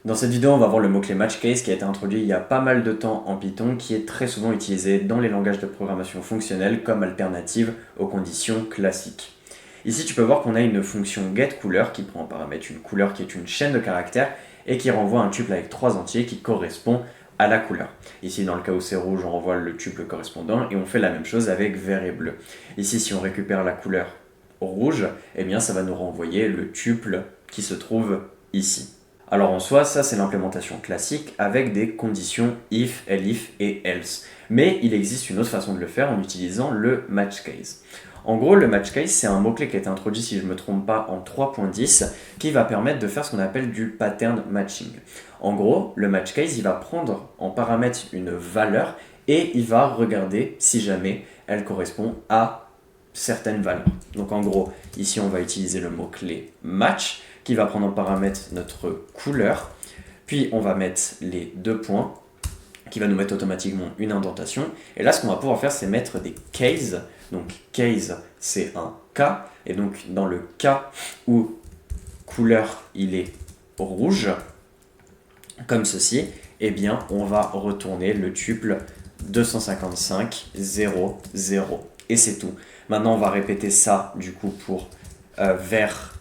Dans cette vidéo, on va voir le mot-clé match case qui a été introduit il y a pas mal de temps en Python, qui est très souvent utilisé dans les langages de programmation fonctionnelle comme alternative aux conditions classiques. Ici, tu peux voir qu'on a une fonction getCouleur qui prend en paramètre une couleur qui est une chaîne de caractères et qui renvoie un tuple avec 3 entiers qui correspond à la couleur. Ici, dans le cas où c'est rouge, on renvoie le tuple correspondant et on fait la même chose avec vert et bleu. Ici, si on récupère la couleur rouge, eh bien, ça va nous renvoyer le tuple qui se trouve ici. Alors en soi, ça c'est l'implémentation classique avec des conditions if, elif et else. Mais il existe une autre façon de le faire en utilisant le match case. En gros, le match case, c'est un mot-clé qui a été introduit, si je ne me trompe pas, en 3.10, qui va permettre de faire ce qu'on appelle du pattern matching. En gros, le match case, il va prendre en paramètre une valeur et il va regarder si jamais elle correspond à certaines valeurs. Donc en gros, ici on va utiliser le mot-clé match qui va prendre en paramètre notre couleur, puis on va mettre les deux points qui va nous mettre automatiquement une indentation. Et là, ce qu'on va pouvoir faire, c'est mettre des cases. Donc case, c'est un cas. Et donc dans le cas où couleur, il est rouge, comme ceci, eh bien, on va retourner le tuple 255, 0, 0. Et c'est tout. Maintenant, on va répéter ça, du coup, pour vert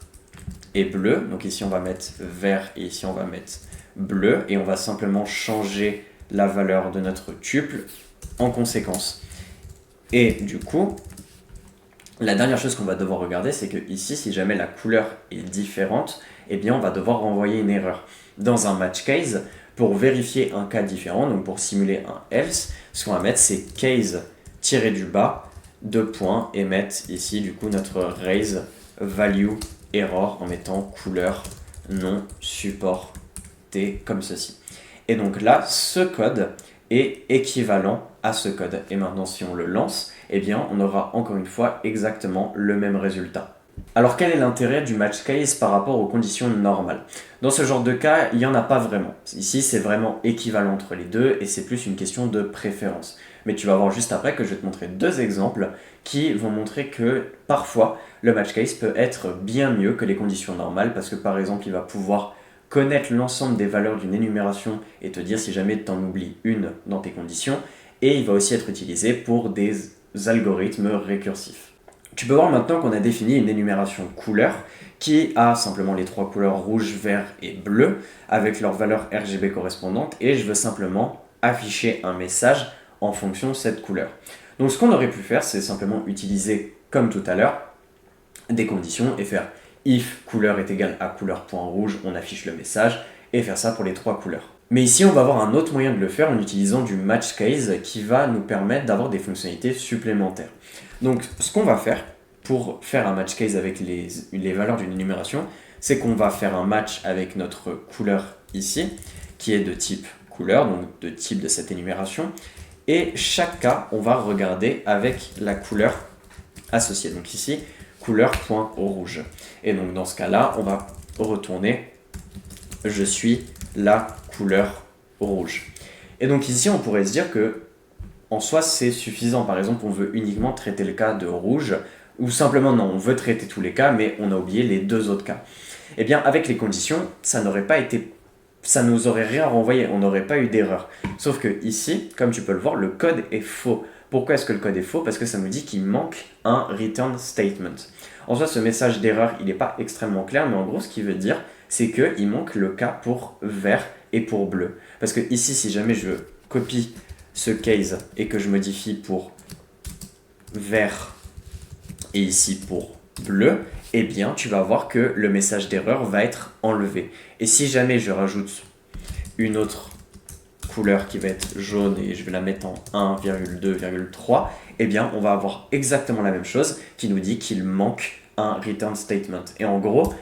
et bleu. Donc ici, on va mettre vert et ici, on va mettre bleu. Et on va simplement changer la valeur de notre tuple en conséquence. Et du coup, la dernière chose qu'on va devoir regarder, c'est que ici, si jamais la couleur est différente, eh bien, on va devoir renvoyer une erreur. Dans un match case, pour vérifier un cas différent, donc pour simuler un else, ce qu'on va mettre, c'est case tiré du bas, 2 points, et mettre ici, du coup, notre raise value error en mettant couleur non supportée comme ceci. Et donc là, ce code est équivalent à ce code. Et maintenant, si on le lance, eh bien, on aura encore une fois exactement le même résultat. Alors quel est l'intérêt du match case par rapport aux conditions normales? Dans ce genre de cas, il n'y en a pas vraiment. Ici, c'est vraiment équivalent entre les deux et c'est plus une question de préférence. Mais tu vas voir juste après que je vais te montrer deux exemples qui vont montrer que parfois le match case peut être bien mieux que les conditions normales parce que par exemple, il va pouvoir connaître l'ensemble des valeurs d'une énumération et te dire si jamais tu en oublies une dans tes conditions, et il va aussi être utilisé pour des algorithmes récursifs. Tu peux voir maintenant qu'on a défini une énumération couleur qui a simplement les trois couleurs rouge, vert et bleu avec leurs valeurs RGB correspondantes, et je veux simplement afficher un message en fonction de cette couleur. Donc ce qu'on aurait pu faire, c'est simplement utiliser, comme tout à l'heure, des conditions et faire if couleur est égale à couleur.rouge, on affiche le message, et faire ça pour les trois couleurs. Mais ici, on va avoir un autre moyen de le faire en utilisant du match case qui va nous permettre d'avoir des fonctionnalités supplémentaires. Donc, ce qu'on va faire pour faire un match case avec les valeurs d'une énumération, c'est qu'on va faire un match avec notre couleur ici, qui est de type couleur, donc de type de cette énumération, et chaque cas, on va regarder avec la couleur associée. Donc ici, couleur.rouge. Et donc dans ce cas-là, on va retourner je suis la couleur rouge. Et donc ici, on pourrait se dire que en soi, c'est suffisant. Par exemple, on veut uniquement traiter le cas de rouge, ou simplement non, on veut traiter tous les cas, mais on a oublié les deux autres cas. Eh bien, avec les conditions, ça nous aurait rien renvoyé, on n'aurait pas eu d'erreur. Sauf que ici, comme tu peux le voir, le code est faux. Pourquoi est-ce que le code est faux? Parce que ça nous dit qu'il manque un return statement. En soi, ce message d'erreur, il n'est pas extrêmement clair, mais en gros, ce qu'il veut dire, c'est qu'il manque le cas pour vert et pour bleu. Parce que ici, si jamais je copie ce case et que je modifie pour vert et ici pour bleu, eh bien, tu vas voir que le message d'erreur va être enlevé. Et si jamais je rajoute une autre couleur qui va être jaune et je vais la mettre en 1,2,3, eh bien, on va avoir exactement la même chose qui nous dit qu'il manque un return statement. Et en gros,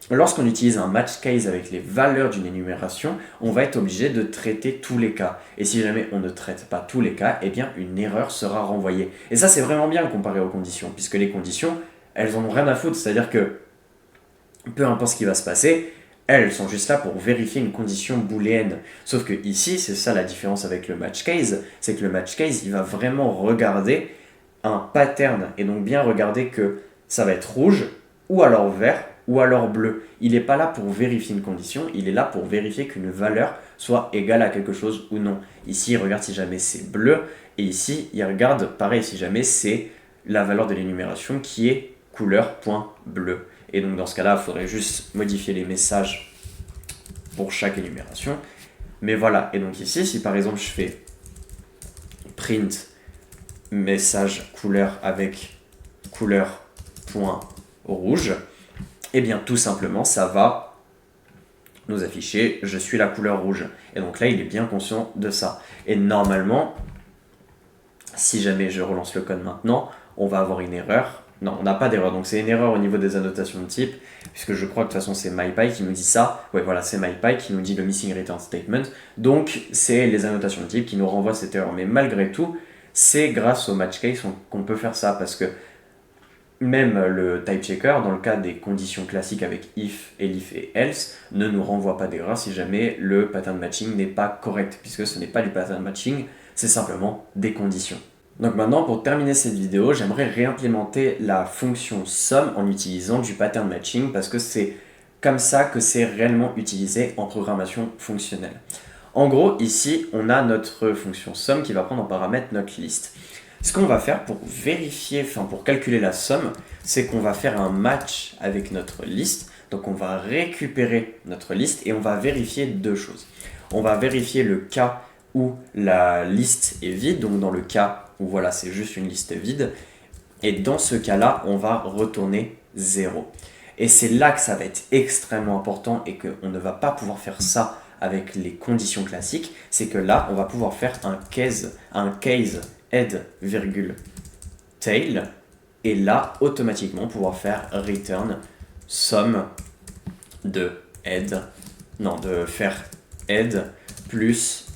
lorsqu'on utilise un match case avec les valeurs d'une énumération, on va être obligé de traiter tous les cas. Et si jamais on ne traite pas tous les cas, eh bien une erreur sera renvoyée. Et ça, c'est vraiment bien comparé aux conditions, puisque les conditions, elles en ont rien à foutre. C'est-à-dire que peu importe ce qui va se passer, elles sont juste là pour vérifier une condition booléenne. Sauf que ici, c'est ça la différence avec le match case, c'est que le match case, il va vraiment regarder un pattern, et donc bien regarder que ça va être rouge ou alors vert, ou alors bleu. Il n'est pas là pour vérifier une condition, il est là pour vérifier qu'une valeur soit égale à quelque chose ou non. Ici, il regarde si jamais c'est bleu, et ici, il regarde, pareil, si jamais c'est la valeur de l'énumération qui est couleur.bleu. Et donc dans ce cas-là, il faudrait juste modifier les messages pour chaque énumération. Mais voilà, et donc ici, si par exemple je fais print message couleur avec couleur.rouge, et bien tout simplement ça va nous afficher je suis la couleur rouge. Et donc là il est bien conscient de ça. Et normalement, si jamais je relance le code maintenant, on va avoir une erreur. Non, on n'a pas d'erreur, donc c'est une erreur au niveau des annotations de type, puisque je crois que de toute façon c'est MyPy qui nous dit ça. Ouais, voilà, c'est MyPy qui nous dit le missing return statement. Donc c'est les annotations de type qui nous renvoient cette erreur. Mais malgré tout, c'est grâce au match case qu'on peut faire ça, parce que même le type checker, dans le cas des conditions classiques avec if, elif et else, ne nous renvoie pas d'erreur si jamais le pattern matching n'est pas correct, puisque ce n'est pas du pattern matching, c'est simplement des conditions. Donc maintenant, pour terminer cette vidéo, j'aimerais réimplémenter la fonction sum en utilisant du pattern matching, parce que c'est comme ça que c'est réellement utilisé en programmation fonctionnelle. En gros, ici, on a notre fonction sum qui va prendre en paramètre notre liste. Ce qu'on va faire pour vérifier, pour calculer la somme, c'est qu'on va faire un match avec notre liste. Donc on va récupérer notre liste et on va vérifier deux choses. On va vérifier le cas où la liste est vide, donc dans le cas où voilà, c'est juste une liste vide. Et dans ce cas-là, on va retourner 0. Et c'est là que ça va être extrêmement important et qu'on ne va pas pouvoir faire ça avec les conditions classiques. C'est que là, on va pouvoir faire un case head, tail, et là, automatiquement, pouvoir faire return somme de head, non, de faire head plus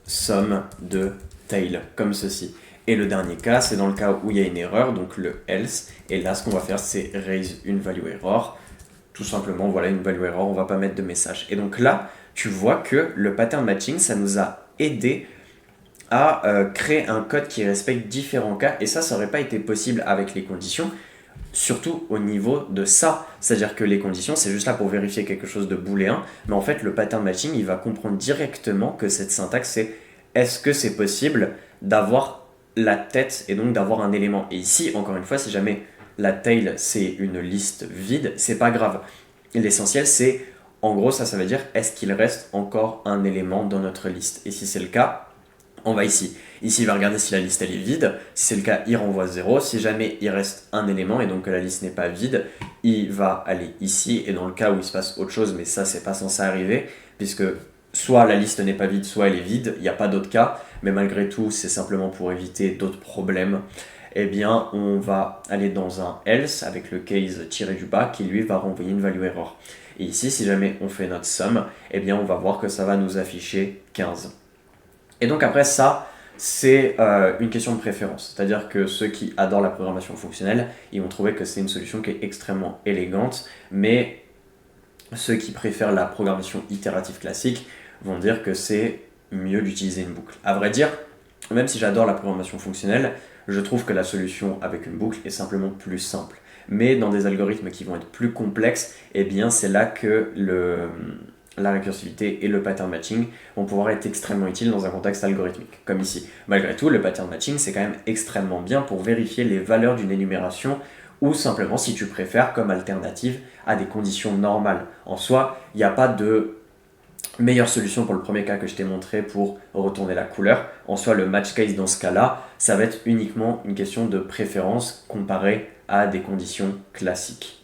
somme de tail, comme ceci. Et le dernier cas, c'est dans le cas où il y a une erreur, donc le else, et là, ce qu'on va faire, c'est raise une value error, tout simplement, voilà, une value error, on va pas mettre de message. Et donc là, tu vois que le pattern matching, ça nous a aidé à créer un code qui respecte différents cas, et ça n'aurait pas été possible avec les conditions, surtout au niveau de ça. C'est-à-dire que les conditions, c'est juste là pour vérifier quelque chose de booléen, mais en fait, le pattern matching, il va comprendre directement que cette syntaxe, c'est est-ce que c'est possible d'avoir la tête et donc d'avoir un élément. Et ici, encore une fois, si jamais la tail, c'est une liste vide, c'est pas grave. L'essentiel, c'est, en gros, ça veut dire est-ce qu'il reste encore un élément dans notre liste. Et si c'est le cas, on va ici. Ici, il va regarder si la liste elle est vide. Si c'est le cas, il renvoie 0. Si jamais il reste un élément et donc que la liste n'est pas vide, il va aller ici. Et dans le cas où il se passe autre chose, mais ça, c'est pas censé arriver, puisque soit la liste n'est pas vide, soit elle est vide. Il n'y a pas d'autre cas. Mais malgré tout, c'est simplement pour éviter d'autres problèmes. Eh bien, on va aller dans un else avec le case tiré du bas qui lui va renvoyer une value error. Et ici, si jamais on fait notre somme, eh bien, on va voir que ça va nous afficher 15. Et donc après ça, c'est une question de préférence. C'est-à-dire que ceux qui adorent la programmation fonctionnelle, ils vont trouver que c'est une solution qui est extrêmement élégante, mais ceux qui préfèrent la programmation itérative classique vont dire que c'est mieux d'utiliser une boucle. À vrai dire, même si j'adore la programmation fonctionnelle, je trouve que la solution avec une boucle est simplement plus simple. Mais dans des algorithmes qui vont être plus complexes, eh bien c'est là que la récursivité et le pattern matching vont pouvoir être extrêmement utiles dans un contexte algorithmique, comme ici. Malgré tout, le pattern matching, c'est quand même extrêmement bien pour vérifier les valeurs d'une énumération ou simplement, si tu préfères, comme alternative à des conditions normales. En soi, il n'y a pas de meilleure solution pour le premier cas que je t'ai montré pour retourner la couleur. En soi, le match case dans ce cas-là, ça va être uniquement une question de préférence comparée à des conditions classiques.